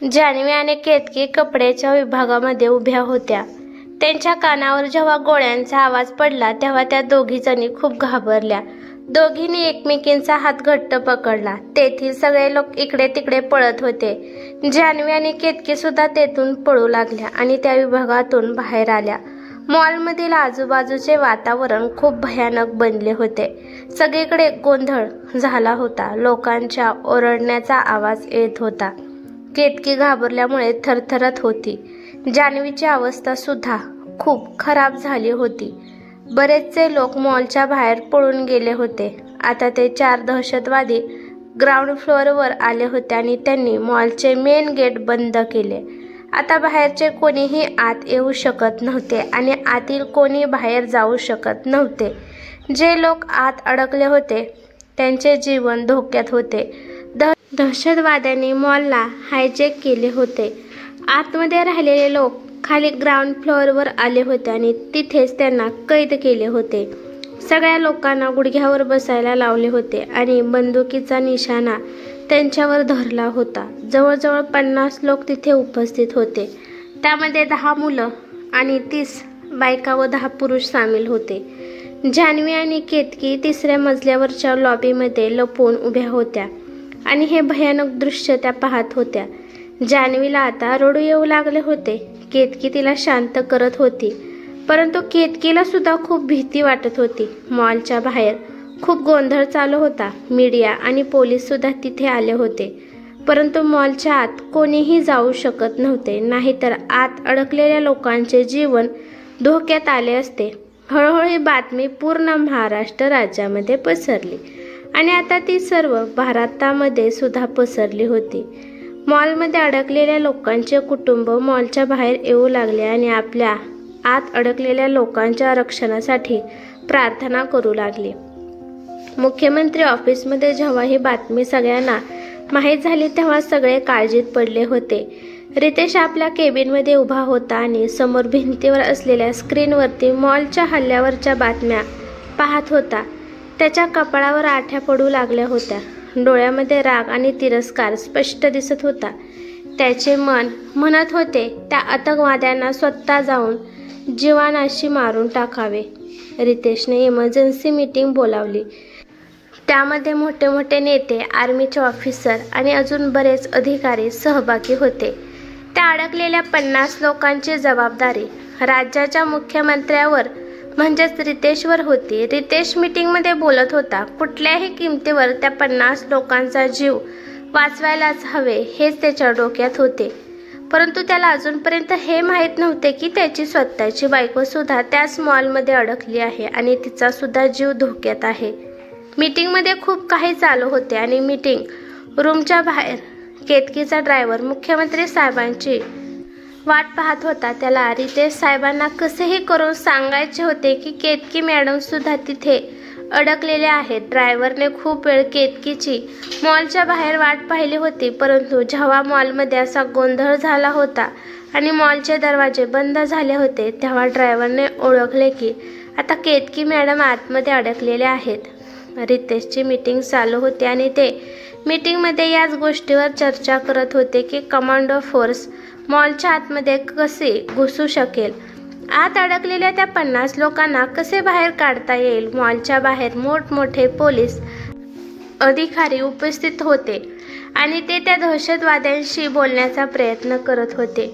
जान्हवी आणि केतकी कपड्याच्या विभागामध्ये उभ्या होत्या. त्यांच्या कानावर जेव्हा गोळ्यांचा आवाज पडला तेव्हा त्या दोघीजणी खूप घाबरल्या. दोघींनी एकमेकींचा हात घट्ट पकडला. तेथील सगळे लोक इकडे तिकडे पळत होते. जान्हवी आणि केतकी सुद्धा तेथून पळू लागल्या आणि त्या विभागातून बाहेर आल्या. मॉलमधील आजूबाजूचे वातावरण खूप भयानक बनले होते. सगळीकडे गोंधळ झाला होता. लोकांच्या ओरडण्याचा आवाज येत होता. केतकी घाबरल्यामुळे थरथरत होती. जान्हवीची अवस्था सुद्धा खूप खराब झाली होती. बरेचसे लोक मॉलच्या बाहेर पळून गेले होते. आता ते 4 दहशतवादी ग्राउंड फ्लोअरवर आले होते आणि त्यांनी मॉलचे मेन गेट बंद केले. आता बाहेरचे कोणीही आत येऊ शकत नव्हते आणि आतील कोणी बाहेर जाऊ शकत नव्हते. जे लोक आत अडकले होते त्यांचे जीवन धोक्यात होते. दहशतवाद्यांनी मॉलला हायजॅक केले होते. आतमध्ये राहिलेले लोक खाली ग्राउंड फ्लोअरवर आले होते आणि तिथेच त्यांना कैद केले होते. सगळ्या लोकांना गुडघ्यावर बसायला लावले होते आणि बंदुकीचा निशाणा त्यांच्यावर धरला होता. जवळजवळ 50 लोक तिथे उपस्थित होते. त्यामध्ये 10 मुलं आणि 30 बायका व 10 पुरुष सामील होते. जान्हवी आणि केतकी 3ऱ्या मजल्यावरच्या लॉबीमध्ये लपून उभ्या होत्या आणि हे भयानक दृश्य त्या पाहत होत्या. जान्हवीला आता रडू येऊ लागले होते. केतकी तिला शांत करत होती, परंतु केतकीला सुद्धा खूप भीती वाटत होती. मॉलच्या बाहेर खूप गोंधळ चालू होता. मीडिया आणि पोलीस सुद्धा तिथे आले होते, परंतु मॉलच्या आत कोणीही जाऊ शकत नव्हते. नाहीतर आत अडकलेल्या लोकांचे जीवन धोक्यात आले असते. हळूहळू ही बातमी पूर्ण महाराष्ट्र राज्यामध्ये पसरली आणि आता ती सर्व भारतामध्ये सुद्धा पसरली होती. मॉलमध्ये अडकलेल्या लोकांचे कुटुंब मॉलच्या बाहेर येऊ लागले आणि आपल्या आत अडकलेल्या लोकांच्या रक्षणासाठी प्रार्थना करू लागले. मुख्यमंत्री ऑफिसमध्ये जेव्हा ही बातमी सगळ्यांना माहीत झाली तेव्हा सगळे काळजीत पडले होते. रितेश आपल्या केबिनमध्ये उभा होता आणि समोर भिंतीवर असलेल्या स्क्रीनवरती मॉलच्या हल्ल्यावरच्या बातम्या पाहत होता. त्याच्या कपाळावर आठ्या पडू लागल्या होत्या. डोळ्यामध्ये राग आणि तिरस्कार स्पष्ट दिसत होता. त्याचे मन म्हणत होते त्या आतंकवाद्यांना स्वतः जाऊन जीवानाशी मारून टाकावे. रितेशने इमर्जन्सी मीटिंग बोलावली. त्यामध्ये मोठे मोठे नेते, आर्मीचे ऑफिसर आणि अजून बरेच अधिकारी सहभागी होते. त्या अडकलेल्या 50 लोकांची जबाबदारी राज्याच्या मुख्यमंत्र्यावर म्हणजेच रितेशवर होती. रितेश मीटिंगमध्ये बोलत होता. कुठल्याही किमतीवर त्या 50 लोकांचा जीव वाचवायलाच हवे हेच त्याच्या डोक्यात होते. परंतु त्याला अजूनपर्यंत हे माहीत नव्हते की त्याची स्वतःची बायको सुद्धा त्याच मॉलमध्ये अडकली आहे आणि तिचा सुद्धा जीव धोक्यात आहे. मीटिंगमध्ये खूप काही चालू होते आणि मीटिंग रूमच्या बाहेर केतकीचा ड्रायव्हर मुख्यमंत्री साहेबांची वाट पाहत होता. त्याला रितेश साहेबांना कसेही करून सांगायचे होते की केतकी मॅडम सुद्धा तिथे अडकलेले आहेत. ड्रायव्हरने खूप वेळ केतकीची मॉलच्या बाहेर वाट पाहिली होती, परंतु जेव्हा मॉलमध्ये असा गोंधळ झाला होता आणि मॉलचे दरवाजे बंद झाले होते तेव्हा ड्रायव्हरने ओळखले की आता केतकी मॅडम आतमध्ये अडकलेले आहेत. रितेशची मीटिंग चालू होती आणि ते मीटिंगमध्ये याच गोष्टीवर चर्चा करत होते की कमांडो फोर्स मॉलच्या आतमध्ये कसे घुसू शकेल. आत अडकलेल्या त्या 50 लोकांना कसे बाहेर काढता येईल. मॉलच्या बाहेर मोठमोठे पोलीस अधिकारी उपस्थित होते आणि ते त्या दहशतवाद्यांशी बोलण्याचा प्रयत्न करत होते.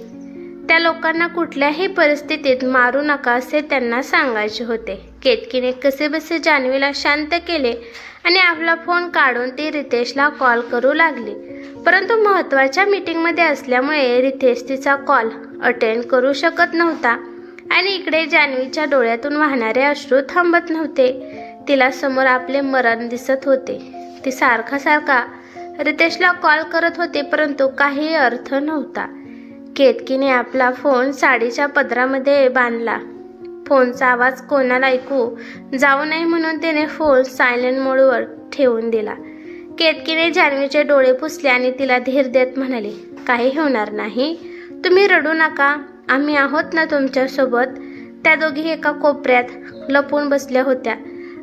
त्या लोकांना कुठल्याही परिस्थितीत मारू नका असे त्यांना सांगायचे होते. केतकीने कसेबसे जान्हवीला शांत केले आणि आपला फोन काढून ती रितेशला कॉल करू लागली. परंतु महत्त्वाच्या मीटिंगमध्ये असल्यामुळे रितेश तिचा कॉल अटेंड करू शकत नव्हता आणि इकडे जान्हवीच्या डोळ्यातून वाहणारे अश्रू थांबत नव्हते. तिला समोर आपले मरण दिसत होते. ती सारखा रितेशला कॉल करत होती, परंतु काही अर्थ नव्हता. केतकीने आपला फोन साडीच्या पदरामध्ये बांधला. फोनचा आवाज कोणाला ऐकू जाऊ नये म्हणून तिने फोन सायलेंट मोडवर ठेवून दिला. केतकीने जान्हवीचे डोळे पुसले आणि तिला धीर देत म्हणाली, काही होणार नाही, तुम्ही रडू नका, आम्ही आहोत ना तुमच्यासोबत. त्या दोघी एका कोपऱ्यात लपून बसल्या होत्या.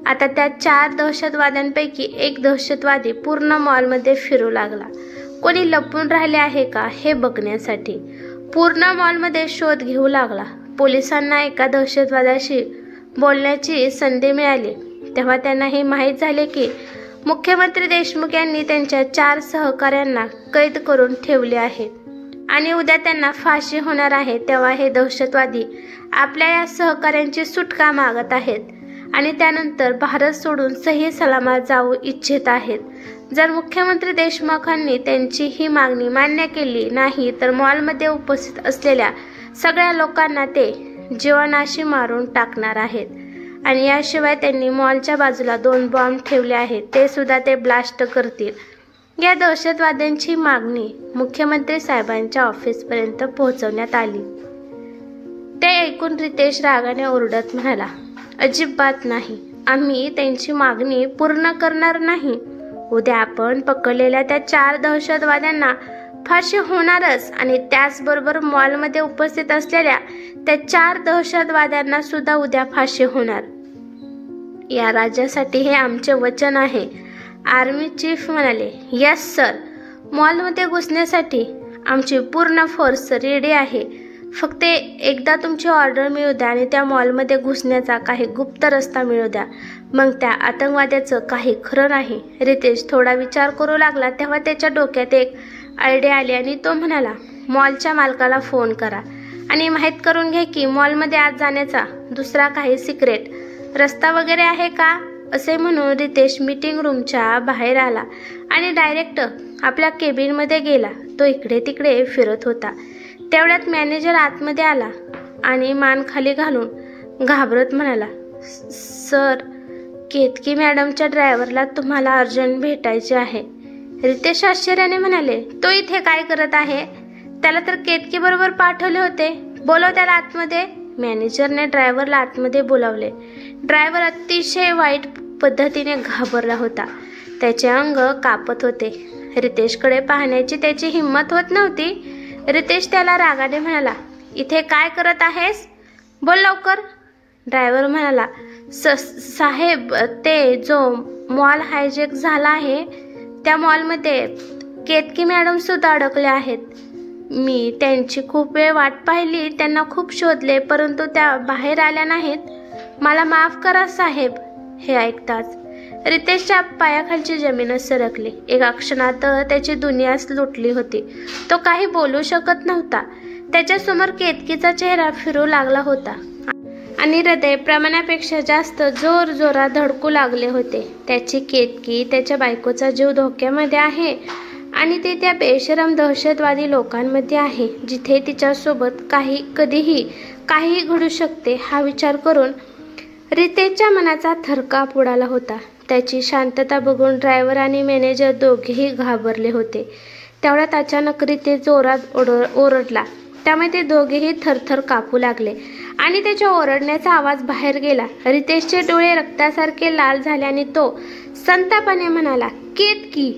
आता त्या 4 दहशतवाद्यांपैकी एक दहशतवादी पूर्ण मॉलमध्ये फिरू लागला. कोणी लपून राहिले आहे का हे बघण्यासाठी पूर्ण मॉलमध्ये शोध घेऊ लागला. पोलिसांना एका दहशतवाद्याशी बोलण्याची संधी मिळाली तेव्हा त्यांना हे माहीत झाले की मुख्यमंत्री देशमुख यांनी त्यांच्या 4 सहकाऱ्यांना कैद करून ठेवले आहे आणि उद्या त्यांना फाशी होणार आहे. तेव्हा हे दहशतवादी आपल्या या सहकाऱ्यांची सुटका मागत आहेत आणि त्यानंतर भारत सोडून सही सलामत जाऊ इच्छित आहेत. जर मुख्यमंत्री देशमुखांनी त्यांची ही मागणी मान्य केली नाही तर मॉलमध्ये उपस्थित असलेल्या सगळ्या लोकांना ते जीवनाशी मारून टाकणार आहेत आणि याशिवाय त्यांनी मॉलच्या बाजूला 2 बॉम्ब ठेवले आहेत ते सुद्धा ते ब्लास्ट करतील. या दहशतवाद्यांची मागणी मुख्यमंत्री साहेबांच्या ऑफिसपर्यंत पोहोचवण्यात आली. ते ऐकून रितेश रागाने ओरडत म्हणाला, अजिबात नाही, आम्ही त्यांची मागणी पूर्ण करणार नाही. उद्या आपण पकडलेल्या त्या 4 दहशतवाद्यांना फाशी होणारच आणि त्याचबरोबर मॉलमध्ये उपस्थित असलेल्या त्या 4 दहशतवाद्यांना सुद्धा उद्या फाशी होणार. या राज्यासाठी हे आमचे वचन आहे. आर्मी चीफ म्हणाले, यस सर. मॉलमध्ये घुसण्यासाठी आमची पूर्ण फोर्स रेडी आहे. फक्त एकदा तुमची ऑर्डर मिळू द्या आणि त्या मॉलमध्ये घुसण्याचा काही गुप्त रस्ता मिळू द्या. मग त्या आतंकवाद्याचं काही खरं नाही. रितेश थोडा विचार करू लागला तेव्हा त्याच्या डोक्यात एक आयडिया आली आणि तो म्हणाला, मॉलच्या मालकाला फोन करा आणि माहीत करून घे की मॉलमध्ये आत जाण्याचा दुसरा काही सिक्रेट रस्ता वगैरे आहे का. असे म्हणून रितेश मीटिंग रूमच्या बाहेर आला आणि डायरेक्ट आपल्या केबिनमध्ये गेला. तो इकडे तिकडे फिरत होता. तेवढ्यात मॅनेजर आतमध्ये आला आणि मान खाली घालून घाबरत म्हणाला, सर, केतकी मॅडमच्या ड्रायव्हरला तुम्हाला अर्जंट भेटायचे आहे. रितेश आश्चर्याने म्हणाले, तो इथे काय करत आहे. त्याला तर केतकी बरोबर पाठवले होते. बोलव त्याला आतमध्ये. मॅनेजरने ड्रायव्हरला आतमध्ये बोलावले. ड्रायव्हर अतिशय वाईट पद्धतीने घाबरला होता. त्याचे अंग कापत होते. रितेशकडे पाहण्याची त्याची हिंमत होत नव्हती. रितेश त्याला रागाने म्हणाला, इथे काय करत आहेस, बोल लवकर. ड्रायव्हर म्हणाला, साहेब, ते जो मॉल हायजॅक झाला आहे त्या मॉलमध्ये केतकी मॅडम सुद्धा अडकल्या आहेत. मी त्यांची खूप वेळ वाट पाहिली, त्यांना खूप शोधले परंतु त्या बाहेर आल्या नाहीत. मला माफ करा साहेब. हे ऐकताच रितेशच्या पायाखालची जमीनच सरकली. एका क्षणात त्याची दुनियाच लुटली होती. तो काही बोलू शकत नव्हता. त्याच्यासमोर केतकीचा चेहरा फिरू लागला होता आणि हृदय प्रमाणापेक्षा जास्त जोरात धडकू लागले होते. त्याची केतकी, त्याच्या बायकोचा जीव धोक्यामध्ये आहे आणि ते त्या बेशरम दहशतवादी लोकांमध्ये आहे जिथे तिच्यासोबत कधीही काहीही घडू शकते. हा विचार करून रितेशच्या मनाचा थरकाप उडाला होता. त्याची शांतता बघून ड्रायव्हर आणि मॅनेजर दोघेही घाबरले होते. तेवढ्यात अचानक रितेश जोरात ओरडला. त्यामुळे ते दोघेही थरथर कापू लागले आणि त्याच्या ओरडण्याचा आवाज बाहेर गेला. रितेशचे डोळे रक्तासारखे लाल झाले आणि तो संतापाने म्हणाला, केतकी.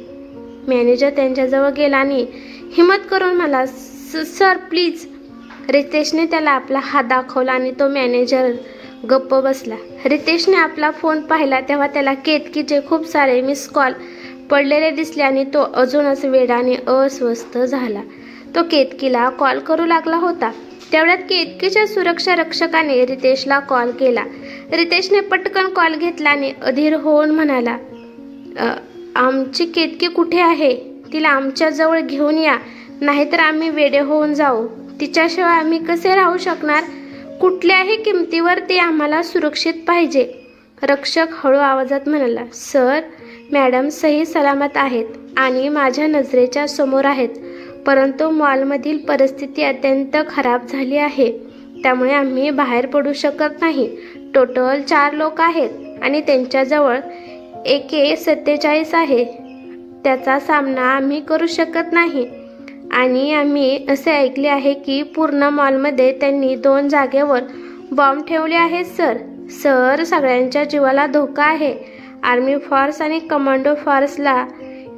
मॅनेजर त्यांच्याजवळ गेला आणि हिम्मत करून म्हणाला, सर प्लीज. रितेशने त्याला आपला हात दाखवला आणि तो मॅनेजर गप्प बसला. रितेशने आपला फोन पाहिला तेव्हा त्याला केतकीचे खूप सारे मिस कॉल पडलेले दिसले आणि तो अजूनच वेडाने अस्वस्थ झाला. तो केतकीला कॉल करू लागला होता. तेवढ्यात केतकीच्या सुरक्षा रक्षकाने रितेशला कॉल केला. रितेशने पटकन कॉल घेतला आणि अधीर होऊन म्हणाला, आमची केतकी कुठे आहे. तिला आमच्या जवळ घेऊन या, नाहीतर आम्ही वेडे होऊन जाऊ. तिच्याशिवाय आम्ही कसे राहू शकणार. कुठल्याही किमतीवर ती आम्हाला सुरक्षित पाहिजे. रक्षक हळू आवाजात म्हणाला, सर, मॅडम सही सलामत आहेत आणि माझ्या नजरेच्या समोर आहेत. परंतु मॉलमधील परिस्थिती अत्यंत खराब झाली आहे. त्यामुळे आम्ही बाहेर पडू शकत नाही. टोटल 4 लोक आहेत आणि त्यांच्याजवळ AK-47 आहे. त्याचा सामना आम्ही करू शकत नाही. आणि आम्ही असे ऐकले आहे की पूर्ण मॉलमध्ये त्यांनी 2 जागेवर बॉम्ब ठेवले आहेत. सर, सगळ्यांच्या जीवाला धोका आहे. आर्मी फोर्स आणि कमांडो फोर्सला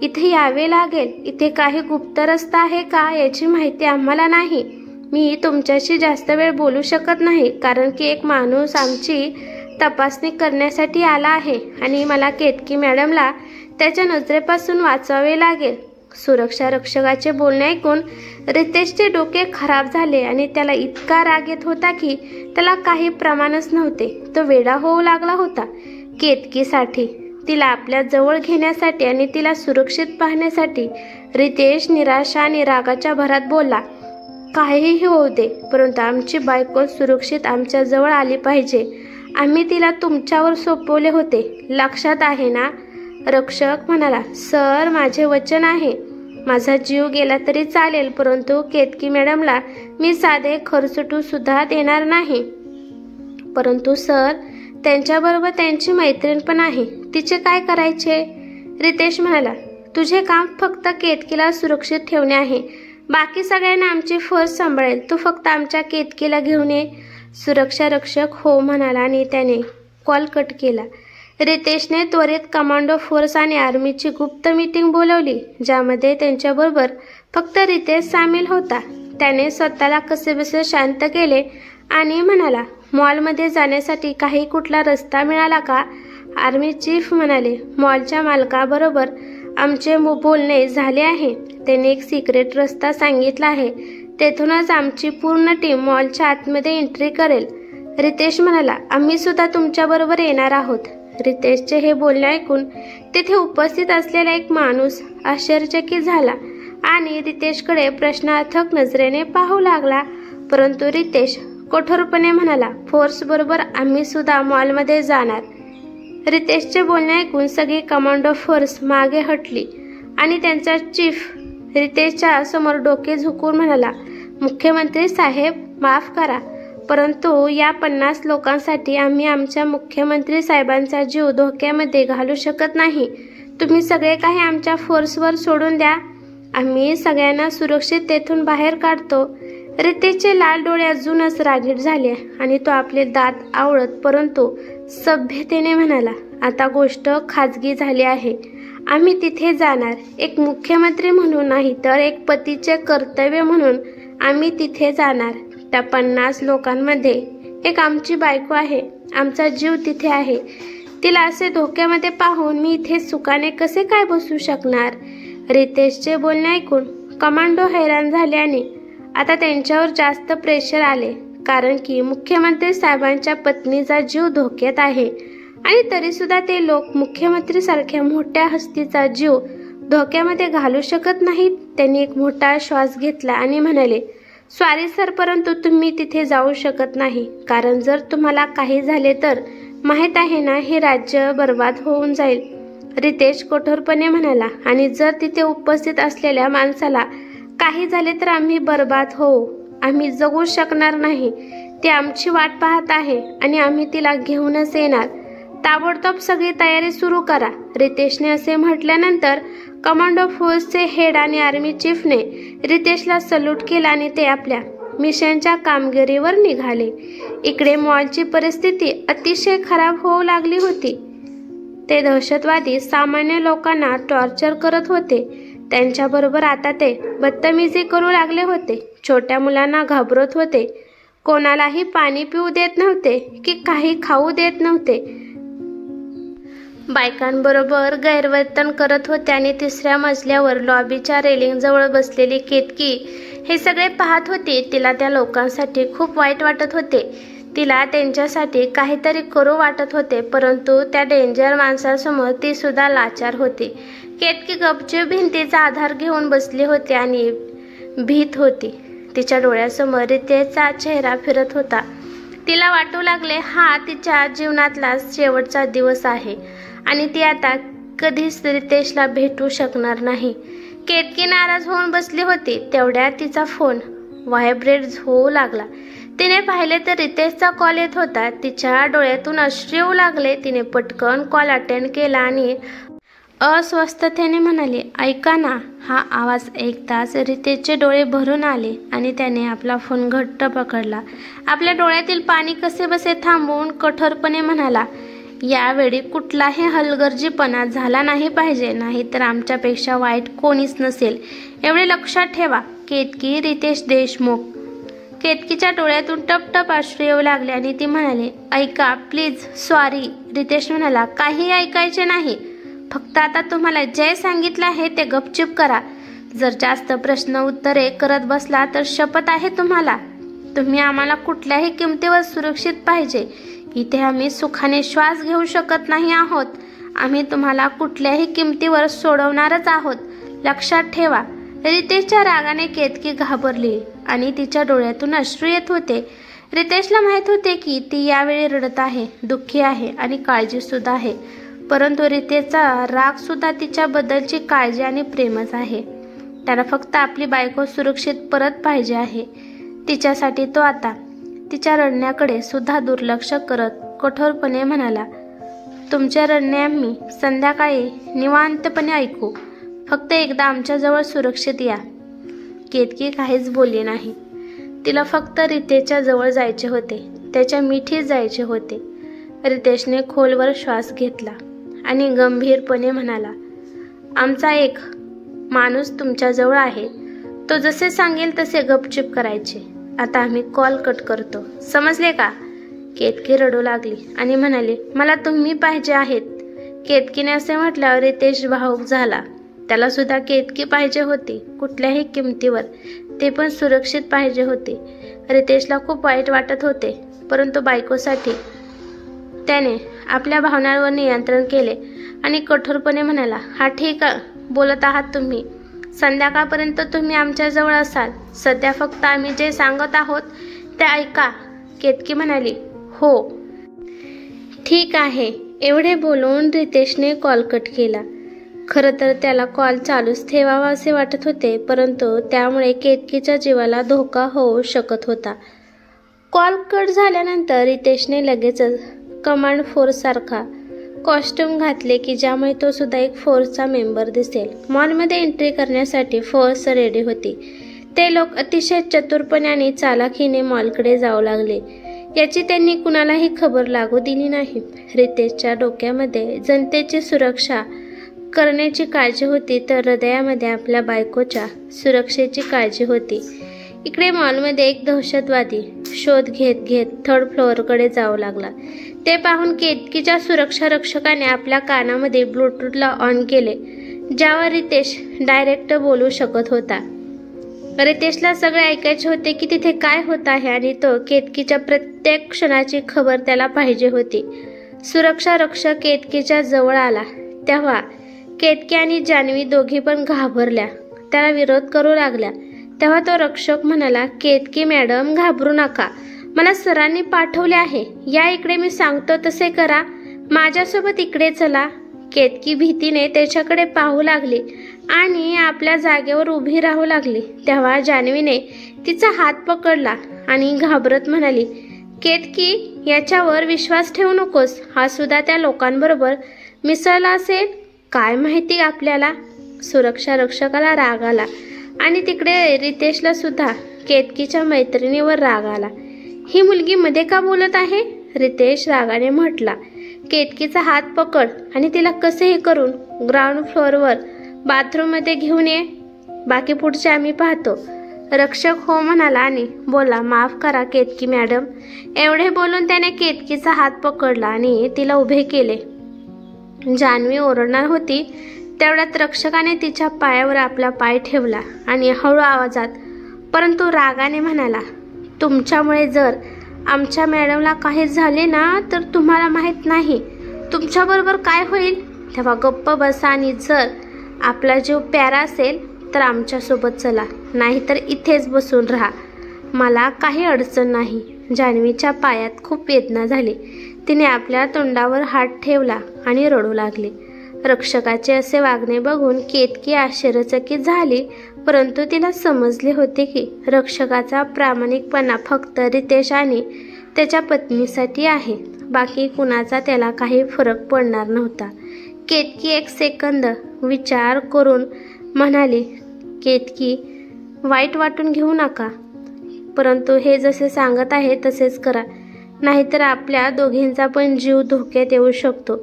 इथे यावे लागेल. इथे काही गुप्त रस्ता आहे का याची माहिती आम्हाला नाही. मी तुमच्याशी जास्त वेळ बोलू शकत नाही कारण की एक माणूस आमची तपासणी करण्यासाठी आला आहे आणि मला केतकी मॅडमला त्याच्या नजरेपासून वाचवावे लागेल. सुरक्षा रक्षकाचे बोलणे ऐकून रितेशचे डोके खराब झाले आणि त्याला इतका राग येत होता की त्याला काही प्रमाणच नव्हते. तो वेडा होऊ लागला होता केतकीसाठी. तिला आपल्या जवळ घेण्यासाठी आणि तिला सुरक्षित पाहण्यासाठी. रितेश निराशा आणि रागाच्या भरात बोलला, काहीही होऊ दे, परंतु आमची बायको सुरक्षित आमच्या जवळ आली पाहिजे. आम्ही तिला तुमच्यावर सोपवले होते, लक्षात आहे ना? रक्षक म्हणाला, सर, माझे वचन आहे. माझा जीव गेला तरी चालेल, परंतु केतकी मॅडमला मी साधे खरचटू सुद्धा देणार नाही. परंतु सर, त्यांच्याबरोबर त्यांची मैत्रीण पण आहे, तिचे काय करायचे? रितेश म्हणाला, तुझे काम फक्त केतकीला सुरक्षित ठेवणे आहे. बाकी सगळ्यांना आमची फोर्स सांभाळेल. तू फक्त आमच्या केतकीला घेऊन ये. सुरक्षा रक्षक हो म्हणाला आणि त्याने कॉल कट केला. रितेशने त्वरित कमांडो फोर्स आणि आर्मीची गुप्त मीटिंग बोलवली, ज्यामध्ये त्यांच्याबरोबर फक्त रितेश सामील होता. त्याने स्वतःला कसेबसे शांत केले आणि म्हणाला, मॉलमध्ये जाण्यासाठी काही कुठला रस्ता मिळाला का? आर्मी चीफ म्हणाले, मॉलच्या मालकाबरोबर आमचे बोलणे झाले आहे. त्याने एक सिक्रेट रस्ता सांगितला आहे. तेथूनच आमची पूर्ण टीम मॉलच्या आतमध्ये एंट्री करेल. रितेश म्हणाला, आम्ही सुद्धा तुमच्याबरोबर येणार आहोत. रितेशचे हे बोलणे ऐकून तेथे उपस्थित असलेला एक माणूस आश्चर्यचकित झाला आणि रितेशकडे प्रश्नार्थक नजरेने पाहू लागला. परंतु रितेश कठोरपणे म्हणाला, फोर्स बरोबर आम्ही सुद्धा मॉलमध्ये जाणार. रितेशचे बोलणे ऐकून सगळी कमांडो फोर्स मागे हटली आणि त्यांचा चीफ रितेशच्या समोर डोके झुकवून म्हणाला, मुख्यमंत्री साहेब, माफ करा, परंतु या 50 लोकांसाठी आम्ही आमच्या मुख्यमंत्री साहेबांचा जीव धोक्यामध्ये घालू शकत नाही. तुम्ही सगळे काही आमच्या फोर्सवर सोडून द्या. आम्ही सगळ्यांना सुरक्षित तेथून बाहेर काढतो. रितेशचे लाल डोळे अजूनच रागीट झाले आणि तो आपले दात आवळत परंतु सभ्यतेने म्हणाला, आता गोष्ट खाजगी झाली आहे. आम्ही तिथे जाणार, एक मुख्यमंत्री म्हणून नाही तर एक पतीचे कर्तव्य म्हणून आम्ही तिथे जाणार. त्या 50 लोकांमध्ये एक आमची बायको आहे. आमचा जीव तिथे आहे. तिला असे धोक्यामध्ये पाहून मी इथे सुखाने कसे काय बसू शकणार? रितेशचे बोलणे ऐकून कमांडो हैराण झाले आणि आता त्यांच्यावर जास्त प्रेशर आले, कारण की मुख्यमंत्री साहेबांच्या पत्नीचा जीव धोक्यात आहे आणि तरी सुद्धा ते लोक मुख्यमंत्री सारख्या मोठ्या हस्तीचा जीव धोक्यामध्ये घालू शकत नाहीत. त्यांनी एक मोठा श्वास घेतला आणि म्हणाले, सॉरी सर, परंतु तुम्ही तिथे जाऊ शकत नाही, कारण जर तुम्हाला काही झाले तर माहीत आहे ना, हे राज्य बर्बाद होऊन जाईल. रितेश कठोरपणे म्हणाला, आणि जर तिथे उपस्थित असलेल्या माणसाला काही झाले तर आम्ही बर्बाद होऊ. आम्ही जगू शकणार नाही. ती आमची वाट पाहत आहे आणि आम्ही तिला घेऊनच येणार. ताबडतोब सगळी तयारी सुरू करा. रितेशने असे म्हटल्यानंतर कमांडो फोर्सचे हेड आणि आर्मी चीफने रितेशला सल्यूट केला आणि ते आपल्या मिशनच्या कामगिरीवर निघाले. इकडे मॉलची परिस्थिती अतिशय खराब होऊ लागली होती. ते दहशतवादी सामान्य लोकांना टॉर्चर करत होते. त्यांच्याबरोबर आता ते बदतमीजी करू लागले होते. छोट्या मुलांना घाबरत होते. कोणालाही पाणी पिऊ देत नव्हते की काही खाऊ देत नव्हते. बायकांबरोबर गैरवर्तन करत होते आणि 3ऱ्या मजल्यावर लॉबीच्या रेलिंगजवळ बसलेली केतकी हे सगळे पाहत होती. तिला त्या लोकांसाठी खूप वाईट वाटत होते. तिला त्यांच्यासाठी काहीतरी करू वाटत होते, परंतु त्या डेंजर माणसासमोर ती सुद्धा लाचार होती. केतकी गपचूप भिंतीचा आधार घेऊन बसली होती आणि भीत होती. तिच्या डोळ्यासमोर रितेशचा चेहरा फिरत होता. तिला वाटू लागले, हा तिच्या जीवनातला शेवटचा दिवस आहे आणि ती आता कधीच रितेशला भेटू शकणार नाही. केतकी नाराज होऊन बसली होती. तेवढ्यात तिचा फोन व्हायब्रेट होऊ लागला. तिने पाहिले तर रितेशचा कॉल येत होता. तिच्या डोळ्यातून अश्रू येऊ लागले. तिने पटकन कॉल अटेंड केला आणि अस्वस्थतेने म्हणाली, ऐका ना. हा आवाज ऐकताच रितेशचे डोळे भरून आले आणि त्याने आपला फोन घट्ट पकडला. आपल्या डोळ्यातील पाणी कसेबसे थांबवून कठोरपणे म्हणाला, यावेळी कुठलाही हलगर्जीपणा झाला नाही पाहिजे, नाहीतर आमच्यापेक्षा वाईट कोणीच नसेल. एवढे लक्षात ठेवा. केतकी रितेश देशमुख. केतकीच्या डोळ्यातून टपटप अश्रू येऊ लागले आणि ती म्हणाली, ऐका प्लीज. सॉरी. रितेश म्हणाला, काही ऐकायचे नाही. फक्त आता तुम्हाला जे सांगितलं आहे ते गपचूप करा. जर जास्त प्रश्न उत्तरे करत बसला तर शपथ आहे तुम्हाला, तुम्ही आम्हाला कुठल्याही किमतीवर सुरक्षित पाहिजे. इथे आम्ही सुखाने श्वास घेऊ शकत नाही आहोत. आम्ही तुम्हाला कुठल्याही किमतीवर सोडवणारच आहोत, लक्षात ठेवा. रितेशच्या रागाने केतकी घाबरली आणि तिच्या डोळ्यातून अश्रू येत होते. रितेशला माहित होते की ती यावेळी रडत आहे, दुःखी आहे आणि काळजी सुद्धा आहे. परंतु रितेशचा राग सुद्धा तिच्याबद्दलची काळजी आणि प्रेमच आहे. त्याला फक्त आपली बायको सुरक्षित परत पाहिजे आहे. तिच्यासाठी तो आता तिच्या रडण्याकडे सुद्धा दुर्लक्ष करत कठोरपणे म्हणाला, तुमचे रडणे आम्ही संध्याकाळी निवांतपणे ऐकू. फक्त एकदा आमच्याजवळ सुरक्षित या. केतकी काहीच बोलली नाही. तिला फक्त रितेशच्या जवळ जायचे होते, त्याच्या मिठीत जायचे होते. रितेशने खोलवर श्वास घेतला आणि गंभीरपणे म्हणाला, आमचा एक माणूस तुमच्याजवळ आहे. तो जसे सांगेल तसे गपचिप करायचे. आता आम्ही कॉल कट करतो, समजले का? केतकी रडू लागली आणि म्हणाली, मला तुम्ही पाहिजे आहेत. केतकीने असे म्हटल्यावर रितेश भावुक झाला. त्याला सुद्धा केतकी पाहिजे होती, कुठल्याही किमतीवर, ते पण सुरक्षित पाहिजे होते. रितेशला खूप वाईट वाटत होते, परंतु बायकोसाठी त्याने आपल्या भावनांवर नियंत्रण केले आणि कठोरपणे म्हणाला, हा ठीक बोलत आहात तुम्ही. संध्याकाळपर्यंत तुम्ही आमच्याजवळ असाल. सध्या फक्त आम्ही जे सांगत आहोत ते ऐका. केतकी म्हणाली, हो ठीक आहे. एवढे बोलून रितेशने कॉल कट केला. खरं तर त्याला कॉल चालूच ठेवावा असे वाटत होते, परंतु त्यामुळे केतकीच्या जीवाला धोका होऊ शकत होता. कॉल कट झाल्यानंतर रितेशने लगेचच कमांड फोर्ससारखा कॉस्ट्यूम घातले की ज्यामुळे तो सुद्धा एक फोर्सचा मेंबर दिसेल. मॉलमध्ये एंट्री करण्यासाठी फोर्स रेडी होती. ते लोक अतिशय चतुरपणे आणि चालाखीने मॉलकडे जाऊ लागले. याची त्यांनी कुणालाही खबर लागू दिली नाही. रितेशच्या डोक्यामध्ये जनतेची सुरक्षा करण्याची काळजी होती, तर हृदयामध्ये आपल्या बायकोच्या सुरक्षेची काळजी होती. इकडे मॉलमध्ये एक दहशतवादी शोध घेत घेत थर्ड फ्लोअरकडे जाऊ लागला. ते पाहून केतकीच्या सुरक्षा रक्षकाने आपल्या कानामध्ये ब्लूटूथला ऑन केले, ज्यावर रितेश डायरेक्ट बोलू शकत होता. रितेशला सगळे ऐकायचे होते की तिथे काय होत आहे आणि तो केतकीच्या प्रत्येक क्षणाची खबर त्याला पाहिजे होती. सुरक्षा रक्षक केतकीच्या जवळ आला तेव्हा केतकी आणि जान्हवी दोघी पण घाबरल्या, त्याला विरोध करू लागल्या. तेव्हा तो रक्षक म्हणाला, केतकी मॅडम घाबरू नका, मला सरांनी पाठवले आहे. या इकडे, मी सांगतो तसे करा. माझ्यासोबत इकडे चला. केतकी भीतीने त्याच्याकडे पाहू लागली आणि आपल्या जागेवर उभी राहू लागली. तेव्हा जान्हवीने तिचा हात पकडला आणि घाबरत म्हणाली, केतकी याच्यावर विश्वास ठेवू नकोस. हा सुद्धा त्या लोकांबरोबर मिसळला असेल, काय माहिती आपल्याला. सुरक्षा रक्षकाला राग आला आणि तिकडे रितेशला सुद्धा केतकीच्या मैत्रिणीवर राग आला. ही मुलगी मध्ये का बोलत आहे? रितेश रागाने म्हटला. केतकीचा हात पकड आणि तिला कसेही करून ग्राउंड फ्लोअरवर बाथरूममध्ये घेऊन ये. बाकी पुढचे आम्ही पाहतो. रक्षक हो म्हणाला आणि बोला, माफ करा केतकी मॅडम. एवढे बोलून त्याने केतकीचा हात पकडला आणि तिला उभे केले. जान्हवी ओरडणार होती तेवढ्यात रक्षकाने तिच्या पायावर आपला पाय ठेवला आणि हळू आवाजात परंतु रागाने म्हणाला, तुमच्यामुळे जर आमच्या मॅडमला काही झाले ना तर तुम्हाला माहीत नाही तुमच्याबरोबर काय होईल. तेव्हा गप्प बसा आणि जर आपला जीव प्यारा असेल तर आमच्यासोबत चला, नाहीतर इथेच बसून राहा. मला काही अडचण नाही. जान्हवीच्या पायात खूप वेदना झाली. तिने आपल्या तोंडावर हात ठेवला आणि रडू लागली. रक्षकाचे असे वागणे बघून केतकी आश्चर्यचकित झाली, परंतु तिला समजले होते की रक्षकाचा प्रामाणिकपणा फक्त रितेश आणि त्याच्या पत्नीसाठी आहे. बाकी कुणाचा त्याला काही फरक पडणार नव्हता. केतकी एक सेकंद विचार करून म्हणाली, केतकी वाईट वाटून घेऊ नका, परंतु हे जसे सांगत आहे तसेच करा, नाहीतर आपल्या दोघींचा पण जीव धोक्यात येऊ शकतो.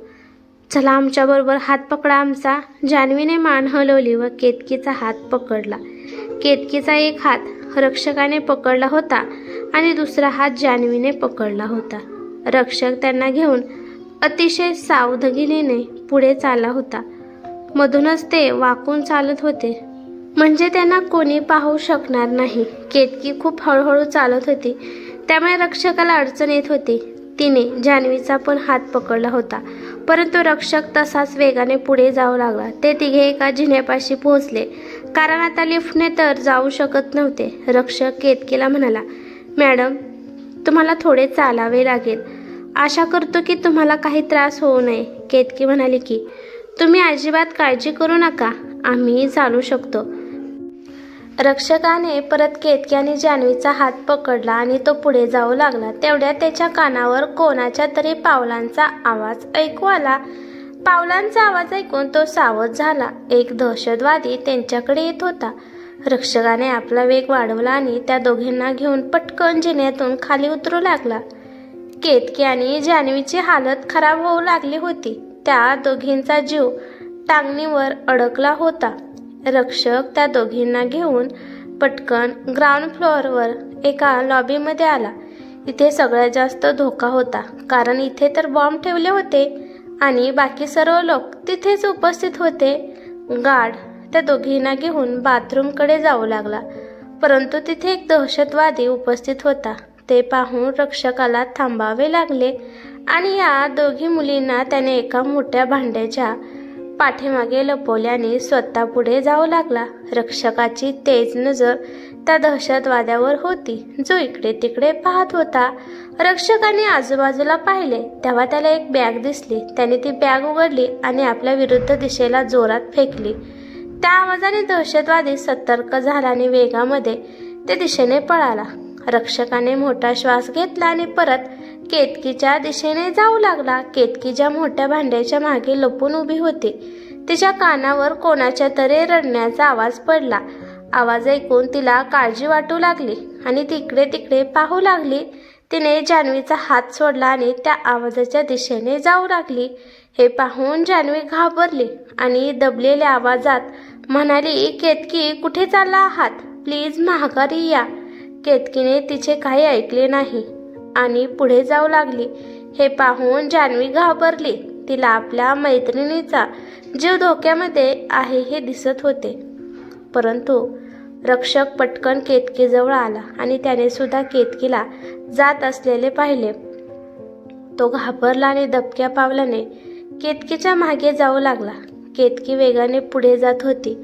चला आमच्याबरोबर, हात पकडा आमचा. जान्हवीने मान हलवली व केतकीचा हात पकडला. केतकीचा एक हात रक्षकाने पकडला होता आणि दुसरा हात जान्हवीने पकडला होता. रक्षक त्यांना घेऊन अतिशय सावधगिरीने पुढे चालला होता. मधूनच ते वाकून चालत होते. म्हणजे त्यांना कोणी पाहू शकणार नाही. केतकी खूप हळूहळू चालत होती, त्यामुळे रक्षकाला अडचण येत होती. तिने जान्हवीचा पण हात पकडला होता, परंतु रक्षक तसाच वेगाने पुढे जाऊ लागला. ते तिघे एका जिन्यापाशी पोहोचले, कारण आता लिफ्टने तर जाऊ शकत नव्हते. रक्षक केतकीला म्हणाला, मॅडम, तुम्हाला थोडे चालावे लागेल. आशा करतो की तुम्हाला काही त्रास होऊ नये. केतकी म्हणाली की तुम्ही अजिबात काळजी करू नका, आम्ही चालू शकतो. रक्षकाने परत केतकी आणि जान्हवीचा हात पकडला आणि तो पुढे जाऊ लागला. तेवढ्यात त्याच्या कानावर कोणाच्या तरी पावलांचा आवाज ऐकू आला. पावलांचा आवाज ऐकून तो सावध झाला. एक दहशतवादी त्यांच्याकडे येत होता. रक्षकाने आपला वेग वाढवला आणि त्या दोघींना घेऊन पटकन जिन्यातून खाली उतरू लागला. केतकी आणि जान्हवीची हालत खराब होऊ लागली होती. त्या दोघींचा जीव टांगणीवर अडकला होता. रक्षक त्या दोघींना घेऊन पटकन ग्राउंड फ्लोअरवर एका लॉबीमध्ये आला. इथे सगळ्यात जास्त धोका होता, कारण इथे तर बॉम्ब ठेवले होते आणि बाकी सर्व लोक तिथेच उपस्थित होते. गार्ड त्या दोघींना घेऊन बाथरूमकडे जाऊ लागला, परंतु तिथे एक दहशतवादी उपस्थित होता. ते पाहून रक्षकाला थांबावे लागले आणि या दोघी मुलींना त्याने एका मोठ्या भांड्याच्या पाठीमागे लपवल्याने स्वतः पुढे जाऊ लागला. रक्षकाची तेज नजर त्या दहशतवाद्यावर होती, जो इकडे तिकडे पाहत होता. रक्षकाने आजूबाजूला पाहिले तेव्हा त्याला एक बॅग दिसली. त्याने ती बॅग उघडली आणि आपल्या विरुद्ध दिशेला जोरात फेकली. त्या आवाजाने दहशतवादी सतर्क झाला आणि वेगामध्ये त्या दिशेने पळाला. रक्षकाने मोठा श्वास घेतला आणि परत केतकीच्या दिशेने जाऊ लागला. केतकी ज्या मोठ्या भांड्याच्या मागे लपून उभी होती, तिच्या कानावर कोणाच्या तरी रडण्याचा आवाज पडला. आवाज ऐकून तिला काळजी वाटू लागली आणि ती इकडे तिकडे पाहू लागली. तिने जान्हवीचा हात सोडला आणि त्या आवाजाच्या दिशेने जाऊ लागली. हे पाहून जान्हवी घाबरली आणि दबलेल्या आवाजात म्हणाली, केतकी, कुठे चालला आहात? प्लीज माघारी या. केतकीने तिचे काही ऐकले नाही आणि पुढे जाऊ लागली. हे पाहून जान्हवी घाबरली. तिला आपल्या मैत्रिणीचा जीव धोक्यामध्ये आहे हे दिसत होते. परंतु रक्षक पटकन केतकीजवळ आला आणि त्याने सुद्धा केतकीला जात असलेले पाहिले. तो घाबरला आणि दबक्या पावलाने केतकीच्या मागे जाऊ लागला. केतकी वेगाने पुढे जात होती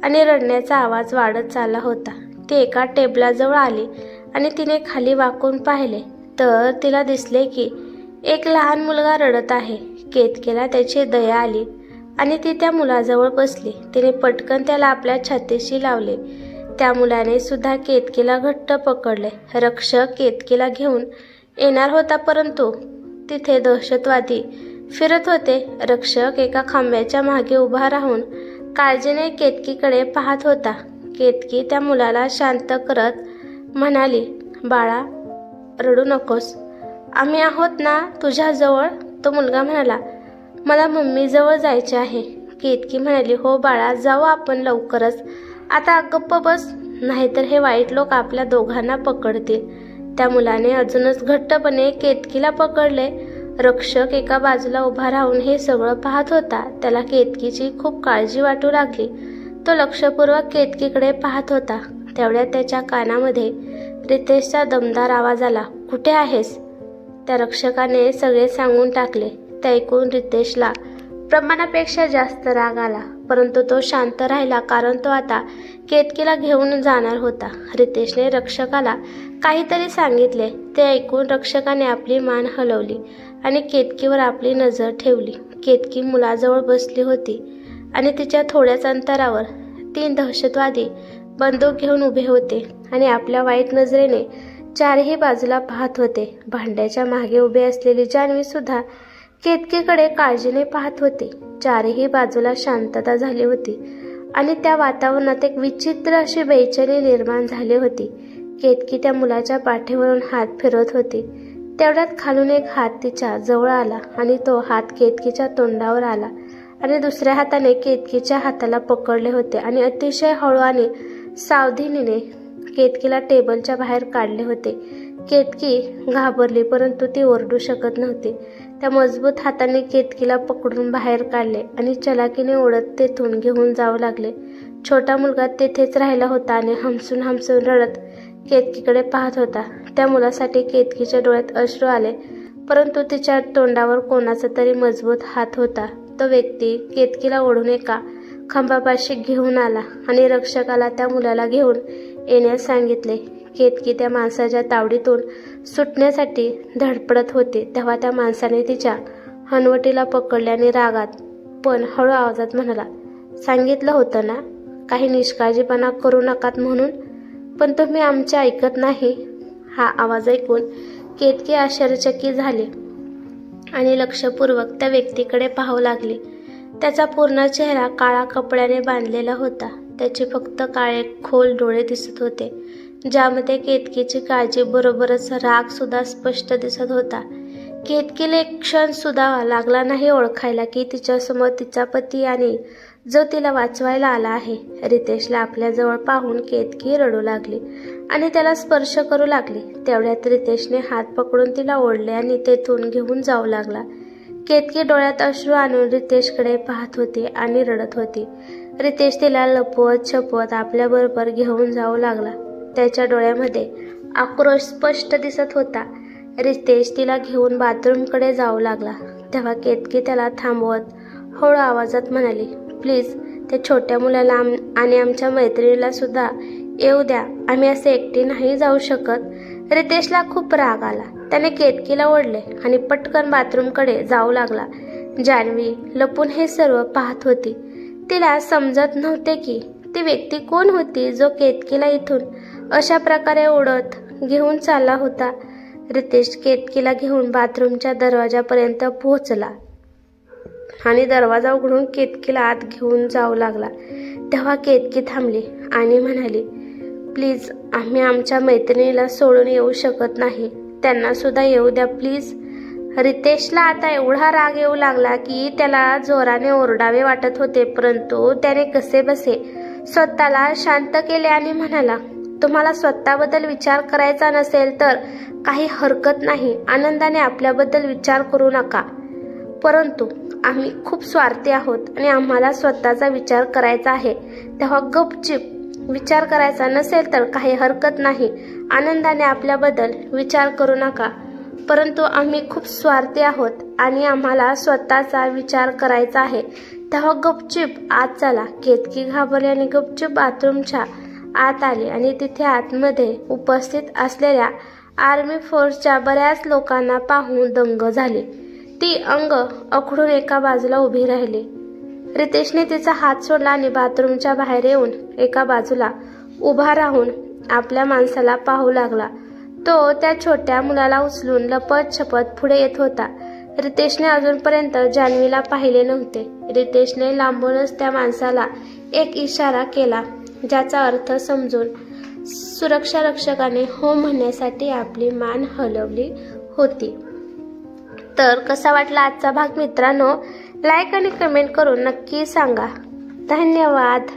आणि रडण्याचा आवाज वाढत चालला होता. ती एका टेबलाजवळ आली आणि तिने खाली वाकून पाहिले तर तिला दिसले की एक लहान मुलगा रडत आहे. केतकीला त्याची दया आली आणि ती त्या मुलाजवळ बसली. तिने पटकन त्याला आपल्या छातीशी लावले. त्या मुलाने सुद्धा केतकीला घट्ट पकडले. रक्षक केतकीला घेऊन येणार होता, परंतु तिथे दहशतवादी फिरत होते. रक्षक एका खांब्याच्या मागे उभा राहून काळजीने केतकीकडे पाहत होता. केतकी त्या मुलाला शांत करत म्हणाली, बाळा, रडू नकोस, आम्ही आहोत ना तुझ्याजवळ. तो मुलगा म्हणाला, मला मम्मीजवळ जायचे आहे. केतकी म्हणाली, हो बाळा, जाऊ आपण लवकरच. आता गप्प बस, नाहीतर हे वाईट लोक आपल्या दोघांना पकडतील. त्या मुलाने अजूनच घट्टपणे केतकीला पकडले. रक्षक एका बाजूला उभा राहून हे सगळं पाहत होता. त्याला केतकीची खूप काळजी वाटू लागली. तो लक्षपूर्वक केतकीकडे पाहत होता. तेवढ्यात त्याच्या कानामध्ये रितेशचा दमदार आवाज आला, कुठे आहेस? त्या रक्षकाने सगळे सांगून टाकले. ते ऐकून रितेशला प्रमाणापेक्षा जास्त राग आला, परंतु तो शांत राहिला, कारण तो आता केतकीला घेऊन जाणार होता. रितेशने रक्षकाला काहीतरी सांगितले. ते ऐकून रक्षकाने आपली मान हलवली आणि केतकीवर आपली नजर ठेवली. केतकी मुलाजवळ बसली होती आणि तिच्या थोड्याच अंतरावर 3 दहशतवादी बंदूक घेऊन उभे होते आणि आपल्या वाईट नजरेने चारही बाजूला पाहत होते. भांड्याच्या मागे उभे असलेली जान्हवी सुद्धा केतकीकडे काळजीने पाहत होती. चारही बाजूला शांतता झाली होती आणि त्या वातावरणात एक विचित्र अशी बेचैनी निर्माण झाली होती. केतकी त्या मुलाच्या पाठीवरून हात फिरवत होती. तेवढ्यात खालून एक हात तिच्या जवळ आला आणि तो हात केतकीच्या तोंडावर आला आणि दुसऱ्या हाताने केतकीच्या हाताला पकडले होते आणि अतिशय हळू आणि सावधानीने केतकीला टेबलच्या बाहेर काढले होते. केतकी घाबरली, परंतु ती ओरडू शकत नव्हती. त्या मजबूत हाताने केतकीला पकडून बाहेर काढले आणि चलाकीने ओढत तेथून घेऊन जाऊ लागले. छोटा मुलगा तेथेच राहिला होता आणि हमसून हमसून रडत केतकीकडे पाहत होता. त्या मुलासाठी केतकीच्या डोळ्यात अश्रू आले, परंतु तिच्या तोंडावर कोणाचा तरी मजबूत हात होता. तो व्यक्ती केतकीला ओढून एका खांबापाशी घेऊन आला आणि रक्षकाला त्या मुलाला घेऊन येण्यास सांगितले. केतकी त्या माणसाच्या तावडीतून सुटण्यासाठी धडपडत होती तेव्हा त्या माणसाने तिच्या हनवटीला पकडले आणि रागात पण हळू आवाजात म्हणाला, सांगितलं होतं ना काही निष्काळजीपणा करू नकात म्हणून, पण तुम्ही आमचे ऐकत नाही. हा आवाज ऐकून केतकी आश्चर्यचकित झाली आणि लक्षपूर्वक त्या व्यक्तीकडे पाहू लागली. त्याचा पूर्ण चेहरा काळा कपड्याने बांधलेला होता. त्याचे फक्त काळे खोल डोळे दिसत होते, ज्यामध्ये केतकीची काळजी बरोबरच राग सुद्धा स्पष्ट दिसत होता. केतकीला एक क्षण सुद्धा लागला नाही ओळखायला की तिच्यासमोर तिचा पती आणि जो तिला वाचवायला आला आहे. रितेशला आपल्या जवळ पाहून केतकी रडू लागली आणि त्याला स्पर्श करू लागली. तेवढ्यात रितेशने हात पकडून तिला ओढले आणि तेथून घेऊन जाऊ लागला. केतकी डोळ्यात अश्रू आणून रितेशकडे पाहत होती आणि रडत होती. रितेश तिला लपवत छपवत आपल्याबरोबर घेऊन जाऊ लागला. त्याच्या डोळ्यामध्ये आक्रोश स्पष्ट दिसत होता. रितेश तिला घेऊन बाथरूमकडे जाऊ लागला तेव्हा केतकी त्याला थांबवत हळू आवाजात म्हणाली, प्लीज त्या छोट्या मुलाला आणि आमच्या मैत्रिणीला सुद्धा येऊ द्या, आम्ही असे एकटी नाही जाऊ शकत. रितेशला खूप राग आला. त्याने केतकीला ओढले आणि पटकन बाथरूमकडे जाऊ लागला. जान्हवी लपून हे सर्व पाहत होती. तिला समजत नव्हते की ती व्यक्ती कोण होती जो केतकीला इथून अशा प्रकारे ओढत घेऊन चालला होता. रितेश केतकीला घेऊन बाथरूमच्या दरवाजापर्यंत पोहोचला आणि दरवाजा उघडून केतकीला आत घेऊन जाऊ लागला. तेव्हा केतकी थांबली आणि म्हणाली, प्लीज आम्ही आमच्या मैत्रिणीला सोडून येऊ शकत नाही, त्यांना सुद्धा येऊ द्या प्लीज. रितेशला आता एवढा राग येऊ लागला की त्याला जोराने ओरडावे वाटत होते, परंतु त्याने कसे बसे स्वतःला शांत केले आणि म्हणाला, तुम्हाला स्वतःबद्दल विचार करायचा नसेल तर काही हरकत नाही, आनंदाने आपल्याबद्दल विचार करू नका, परंतु आम्ही खूप स्वार्थी आहोत आणि आम्हाला स्वतःचा विचार करायचा आहे, तेव्हा गपचिप विचार करायचा नसेल तर काही हरकत नाही, आनंदाने आपल्याबद्दल विचार करू नका, परंतु आम्ही खूप स्वार्थी आहोत आणि आम्हाला स्वतःचा विचार करायचा आहे, तेव्हा गपचिप आत चला. केतकी घाबरली आणि गपचिप बाथरूमच्या आत आली आणि तिथे आतमध्ये उपस्थित असलेल्या आर्मी फोर्सच्या बऱ्याच लोकांना पाहून दंग झाली. ती अंग अखडून एका बाजूला उभी राहिली. रितेशने तिचा हात सोडला आणि बाथरूमच्या बाहेर येऊन एका बाजूला उभा राहून आपल्या माणसाला पाहू लागला. तो त्या छोट्या मुलाला उचलून लपत छपत पुढे येत होता. रितेशने अजूनपर्यंत जान्हवीला पाहिले नव्हते. रितेशने लांबूनच त्या माणसाला एक इशारा केला, ज्याचा अर्थ समजून सुरक्षा रक्षकाने हो म्हणण्यासाठी आपली मान हलवली होती. तर कसा वाटला आजचा भाग मित्रांनो? लाईक आणि कमेंट करून नक्की सांगा. धन्यवाद.